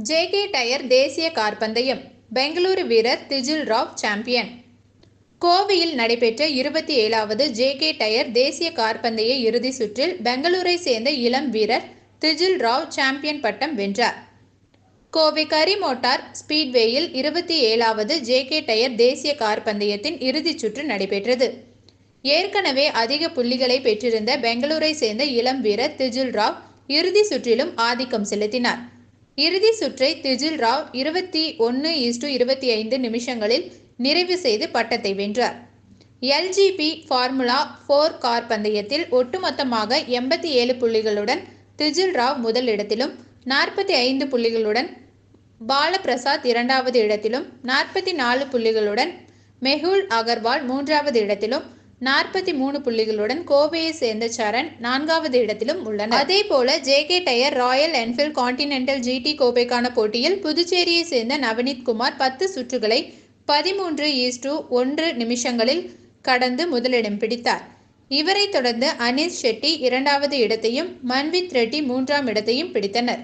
JK tyre தேசிய car பந்தயம் பெங்களூரு வீரர் திஜில் ராவ் சாம்பியன். கோவையில் நடைபெற்ற 27வது ஜேகே டயர் தேசிய கார் பந்தய இறுதி சுற்றில் பெங்களூரை சேர்ந்த இளம் வீரர் திஜில் ராவ் சாம்பியன் பட்டம் வென்றார். கோவை கரி மோட்டார் ஸ்பீட்வேயில் 27வது ஜேகே டயர் தேசிய கார் பந்தயத்தின் இறுதிச் சுற்று நடைபெற்றது. ஏற்கனவே அதிக புள்ளிகளை பெற்றிருந்த பெங்களூரை சேர்ந்த இளம் வீரர் திஜில் ராவ் இறுதி சுற்றிலும் ஆதிக்கம் செலுத்தினார். இறுதி சுற்றை திஜில் ராவ் 21:25 நிமிஷங்களில் நிறைவு செய்து பட்டத்தை வென்றார். LGP ஃபார்முலா 4 கார் பந்தயத்தில் ஒட்டுமொத்தமாக 87 புள்ளிகளுடன் திஜில் ராவ் முதல் இடத்திலும், 45 புள்ளிகளுடன் பாலபிரசாத் இரண்டாவது இடத்திலும், 44 புள்ளிகளுடன் மெஹுல் அகர்வால் மூன்றாவது இடத்திலும், 43 புள்ளிகளுடன் கோவையை சேர்ந்த சரண் நான்காவது இடத்திலும் உள்ளனர். அதேபோல JK tyre Royal Enfield Continental GT கோப்பைக்கான போட்டியில் புதுச்சேரியை சேர்ந்த நவநீத் குமார் 10 சுற்றுகளை 13:1 நிமிஷங்களில் கடந்து முதலிடம் பிடித்தார். இவரை தொடர்ந்து அனீஸ் ஷெட்டி இரண்டாவது இடத்தையும், மன்வித் ரெட்டி மூன்றாம் இடத்தையும் பிடித்தனர்.